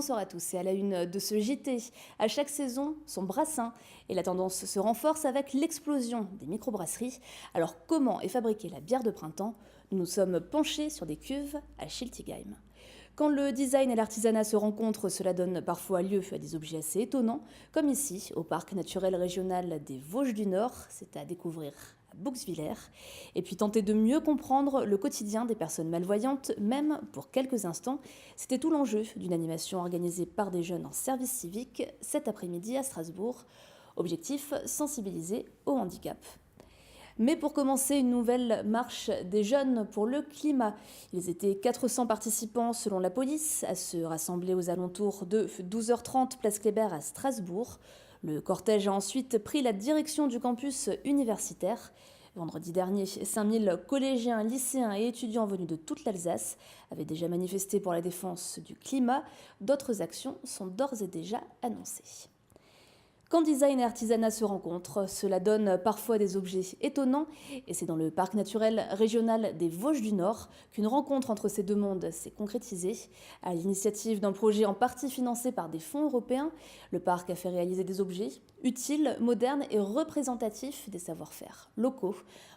Bonsoir à tous et à la une de ce JT. À chaque saison, son brassin. Et la tendance se renforce avec l'explosion des microbrasseries. Alors comment est fabriquée la bière de printemps? Nous nous sommes penchés sur des cuves à Schiltigheim. Quand le design et l'artisanat se rencontrent, cela donne parfois lieu à des objets assez étonnants, comme ici, au parc naturel régional des Vosges du Nord. C'est à découvrir à Bouxwiller. Et puis tenter de mieux comprendre le quotidien des personnes malvoyantes, même pour quelques instants. C'était tout l'enjeu d'une animation organisée par des jeunes en service civique cet après-midi à Strasbourg. Objectif, sensibiliser au handicap. Mais pour commencer, une nouvelle marche des jeunes pour le climat. Ils étaient 400 participants selon la police à se rassembler aux alentours de 12h30 place Kléber à Strasbourg. Le cortège a ensuite pris la direction du campus universitaire. Vendredi dernier, 5000 collégiens, lycéens et étudiants venus de toute l'Alsace avaient déjà manifesté pour la défense du climat. D'autres actions sont d'ores et déjà annoncées. Quand design et artisanat se rencontrent, cela donne parfois des objets étonnants et c'est dans le parc naturel régional des Vosges du Nord qu'une rencontre entre ces deux mondes s'est concrétisée. À l'initiative d'un projet en partie financé par des fonds européens, le parc a fait réaliser des objets utiles, modernes et représentatifs des savoir-faire locaux.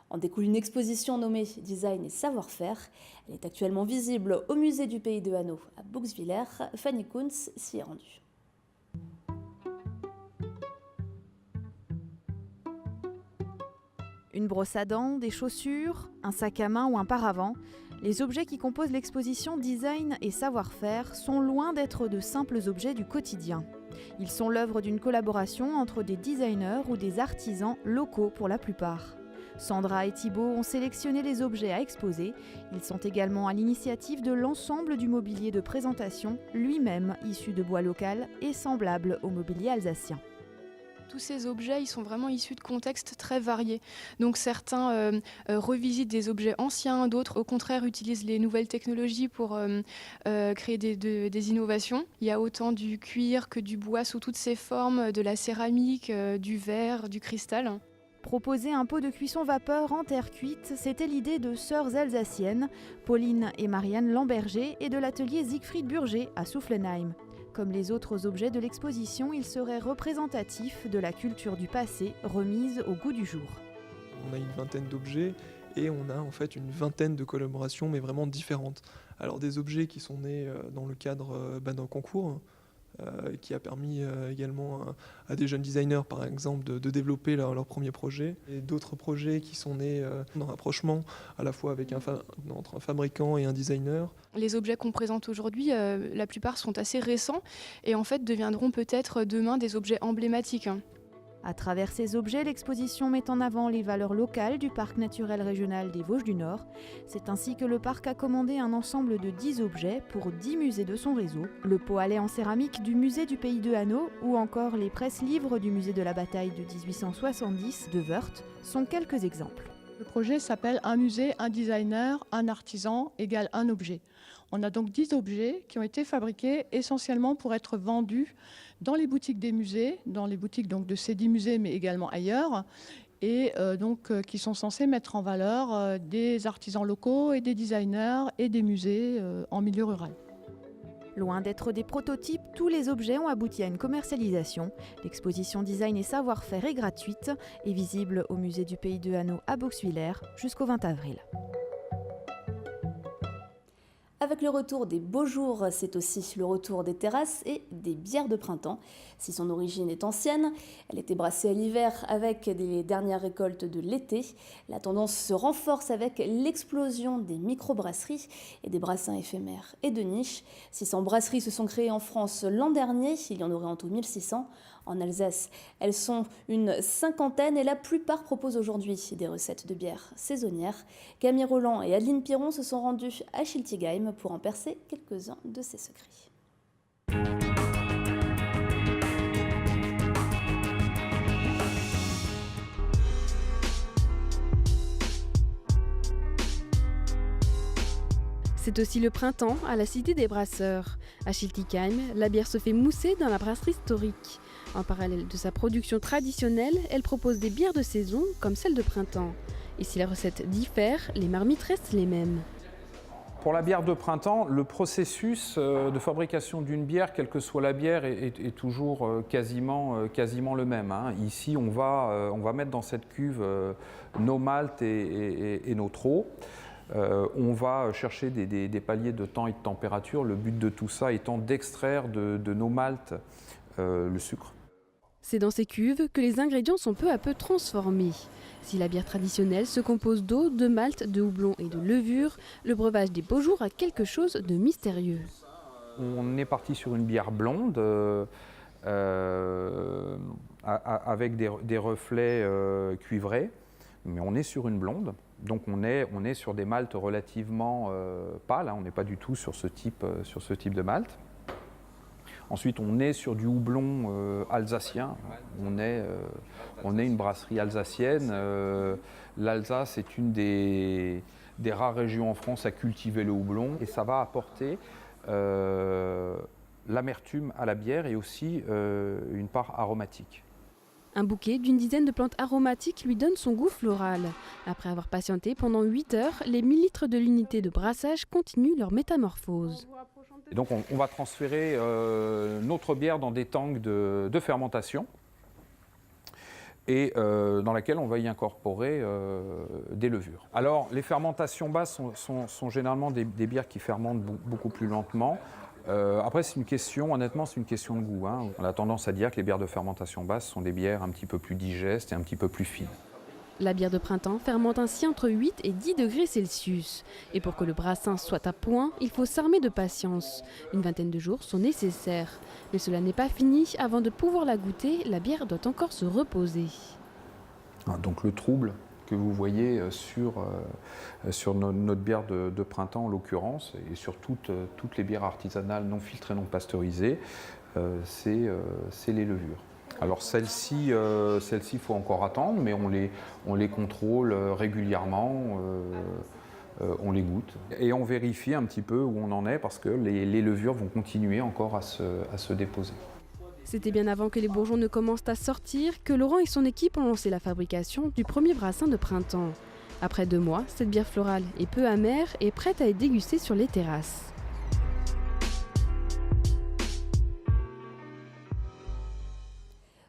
En découle une exposition nommée Design et savoir-faire. Elle est actuellement visible au musée du Pays de Hanau à Bouxwiller. Fanny Kunz s'y est rendue. Une brosse à dents, des chaussures, un sac à main ou un paravent, les objets qui composent l'exposition Design et savoir-faire sont loin d'être de simples objets du quotidien. Ils sont l'œuvre d'une collaboration entre des designers ou des artisans locaux pour la plupart. Sandra et Thibaut ont sélectionné les objets à exposer. Ils sont également à l'initiative de l'ensemble du mobilier de présentation, lui-même issu de bois local et semblable au mobilier alsacien. Tous ces objets, ils sont vraiment issus de contextes très variés. Donc certains revisitent des objets anciens, d'autres au contraire utilisent les nouvelles technologies pour créer des innovations. Il y a autant du cuir que du bois sous toutes ses formes, de la céramique, du verre, du cristal. Proposer un pot de cuisson vapeur en terre cuite, c'était l'idée de sœurs alsaciennes, Pauline et Marianne Lamberger, et de l'atelier Siegfried Burger à Soufflenheim. Comme les autres objets de l'exposition, ils seraient représentatifs de la culture du passé, remise au goût du jour. On a une vingtaine d'objets et on a en fait une vingtaine de collaborations, mais vraiment différentes. Alors des objets qui sont nés dans le cadre d'un concours, qui a permis également à des jeunes designers, par exemple, de développer leur premier projet. Et d'autres projets qui sont nés d'un rapprochement, à la fois avec entre un fabricant et un designer. Les objets qu'on présente aujourd'hui, la plupart sont assez récents et en fait deviendront peut-être demain des objets emblématiques. À travers ces objets, l'exposition met en avant les valeurs locales du parc naturel régional des Vosges du Nord. C'est ainsi que le parc a commandé un ensemble de 10 objets pour 10 musées de son réseau. Le pot à lait en céramique du musée du Pays de Hanau ou encore les presses-livres du musée de la bataille de 1870 de Wörth sont quelques exemples. Le projet s'appelle « Un musée, un designer, un artisan égale un objet ». On a donc 10 objets qui ont été fabriqués essentiellement pour être vendus dans les boutiques des musées, dans les boutiques donc, de ces 10 musées mais également ailleurs, et qui sont censés mettre en valeur des artisans locaux et des designers et des musées en milieu rural. Loin d'être des prototypes, tous les objets ont abouti à une commercialisation. L'exposition Design et savoir-faire est gratuite et visible au musée du Pays de Hanau à Bouxwiller jusqu'au 20 avril. Avec le retour des beaux jours, c'est aussi le retour des terrasses et des bières de printemps. Si son origine est ancienne, elle était brassée à l'hiver avec les dernières récoltes de l'été. La tendance se renforce avec l'explosion des microbrasseries et des brassins éphémères et de niche. 600 brasseries se sont créées en France l'an dernier, il y en aurait en tout 1600. En Alsace, elles sont une cinquantaine et la plupart proposent aujourd'hui des recettes de bières saisonnières. Camille Roland et Adeline Piron se sont rendus à Schiltigheim pour en percer quelques-uns de ses secrets. C'est aussi le printemps à la Cité des Brasseurs. À Schiltigheim, la bière se fait mousser dans la brasserie historique. En parallèle de sa production traditionnelle, elle propose des bières de saison comme celle de printemps. Et si les recettes diffèrent, les marmites restent les mêmes. Pour la bière de printemps, le processus de fabrication d'une bière, quelle que soit la bière, est toujours quasiment le même, hein. Ici, on va mettre dans cette cuve nos maltes et nos traux. On va chercher des paliers de temps et de température. Le but de tout ça étant d'extraire de nos maltes le sucre. C'est dans ces cuves que les ingrédients sont peu à peu transformés. Si la bière traditionnelle se compose d'eau, de malt, de houblon et de levure, le breuvage des beaux jours a quelque chose de mystérieux. On est parti sur une bière blonde avec des reflets cuivrés, mais on est sur une blonde. Donc on est sur des maltes relativement pâles, hein, on n'est pas du tout sur ce type de malt. Ensuite, on est sur du houblon alsacien. On est une brasserie alsacienne. L'Alsace est une des rares régions en France à cultiver le houblon. Et ça va apporter l'amertume à la bière et aussi une part aromatique. Un bouquet d'une dizaine de plantes aromatiques lui donne son goût floral. Après avoir patienté pendant 8 heures, les millilitres de l'unité de brassage continuent leur métamorphose. Et donc on va transférer notre bière dans des tanks de fermentation et dans laquelle on va y incorporer des levures. Alors les fermentations basses sont généralement des bières qui fermentent beaucoup plus lentement. Après c'est une question de goût, hein. On a tendance à dire que les bières de fermentation basse sont des bières un petit peu plus digestes et un petit peu plus fines. La bière de printemps fermente ainsi entre 8 et 10 degrés Celsius. Et pour que le brassin soit à point, il faut s'armer de patience. Une vingtaine de jours sont nécessaires. Mais cela n'est pas fini. Avant de pouvoir la goûter, la bière doit encore se reposer. Donc le trouble que vous voyez sur notre bière de printemps en l'occurrence, et sur toutes les bières artisanales non filtrées, non pasteurisées, c'est les levures. Alors celles-ci, il faut encore attendre, mais on les contrôle régulièrement, on les goûte. Et on vérifie un petit peu où on en est parce que les levures vont continuer encore à se déposer. C'était bien avant que les bourgeons ne commencent à sortir que Laurent et son équipe ont lancé la fabrication du premier brassin de printemps. Après 2 mois, cette bière florale est peu amère et prête à être dégustée sur les terrasses.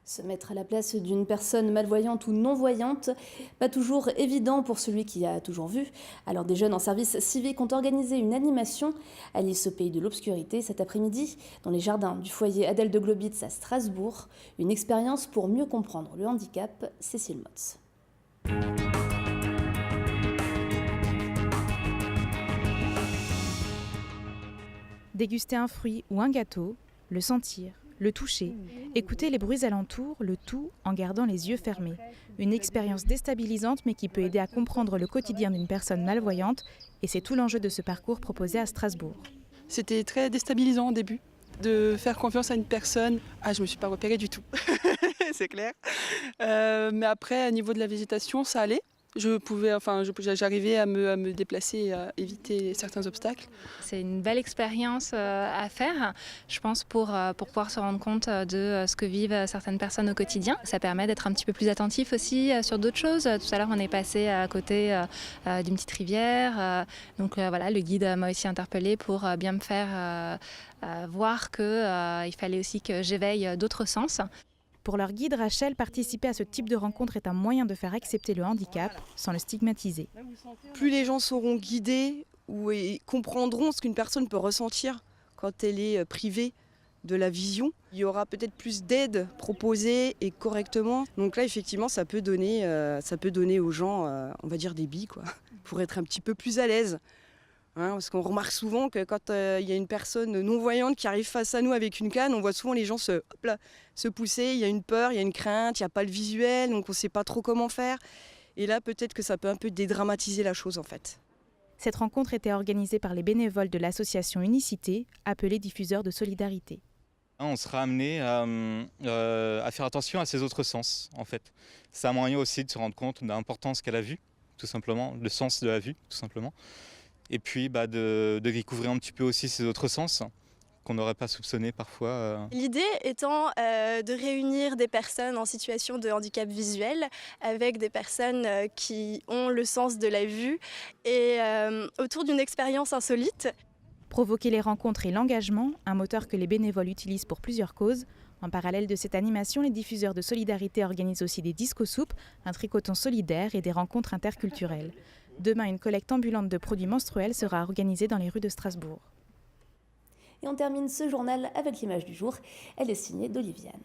Se mettre à la place d'une personne malvoyante ou non-voyante, pas toujours évident pour celui qui a toujours vu. Alors des jeunes en service civique ont organisé une animation, Alice au pays de l'obscurité, cet après-midi, dans les jardins du foyer Adèle de Globitz à Strasbourg. Une expérience pour mieux comprendre le handicap, Cécile Motz. Déguster un fruit ou un gâteau, le sentir, le toucher, écouter les bruits alentours, le tout en gardant les yeux fermés. Une expérience déstabilisante mais qui peut aider à comprendre le quotidien d'une personne malvoyante et c'est tout l'enjeu de ce parcours proposé à Strasbourg. C'était très déstabilisant au début, de faire confiance à une personne. Je ne me suis pas repérée du tout, c'est clair. Mais après, au niveau de la végétation, ça allait. J'arrivais à me déplacer et à éviter certains obstacles. C'est une belle expérience à faire, je pense, pour pouvoir se rendre compte de ce que vivent certaines personnes au quotidien. Ça permet d'être un petit peu plus attentif aussi sur d'autres choses. Tout à l'heure, on est passé à côté d'une petite rivière. Donc voilà, le guide m'a aussi interpellée pour bien me faire voir qu'il fallait aussi que j'éveille d'autres sens. Pour leur guide, Rachel, participer à ce type de rencontre est un moyen de faire accepter le handicap sans le stigmatiser. Plus les gens seront guidés et comprendront ce qu'une personne peut ressentir quand elle est privée de la vision, il y aura peut-être plus d'aide proposée et correctement. Donc là, effectivement, ça peut donner aux gens, on va dire, des billes, quoi, pour être un petit peu plus à l'aise. Parce qu'on remarque souvent que quand il y a une personne non-voyante qui arrive face à nous avec une canne, on voit souvent les gens se pousser, il y a une peur, il y a une crainte, il n'y a pas le visuel, donc on ne sait pas trop comment faire. Et là, peut-être que ça peut un peu dédramatiser la chose en fait. Cette rencontre était organisée par les bénévoles de l'association Unicité, appelée Diffuseurs de Solidarité. On sera amené à faire attention à ses autres sens, en fait. C'est un moyen aussi de se rendre compte de l'importance qu'elle a vue, tout simplement, le sens de la vue, tout simplement. Et puis de découvrir un petit peu aussi ses autres sens qu'on n'aurait pas soupçonné parfois. L'idée étant de réunir des personnes en situation de handicap visuel avec des personnes qui ont le sens de la vue et autour d'une expérience insolite. Provoquer les rencontres et l'engagement, un moteur que les bénévoles utilisent pour plusieurs causes. En parallèle de cette animation, les diffuseurs de solidarité organisent aussi des disco-soupes, un tricoton solidaire et des rencontres interculturelles. Demain, une collecte ambulante de produits menstruels sera organisée dans les rues de Strasbourg. Et on termine ce journal avec l'image du jour. Elle est signée d'Oliviane.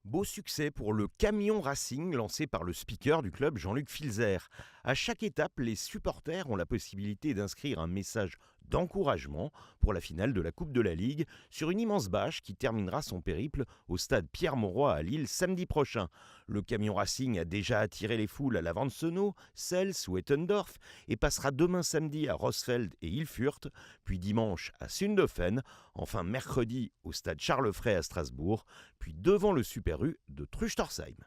Beau succès pour le camion racing lancé par le speaker du club Jean-Luc Filzer. À chaque étape, les supporters ont la possibilité d'inscrire un message d'encouragement pour la finale de la Coupe de la Ligue sur une immense bâche qui terminera son périple au stade Pierre-Mauroy à Lille samedi prochain. Le camion racing a déjà attiré les foules à Lavantsenau, Sels ou Ettendorf et passera demain samedi à Rosfeld et Ilfurt, puis dimanche à Sundefen, enfin mercredi au stade Charles Frey à Strasbourg, puis devant le Super U de Truchtorsheim.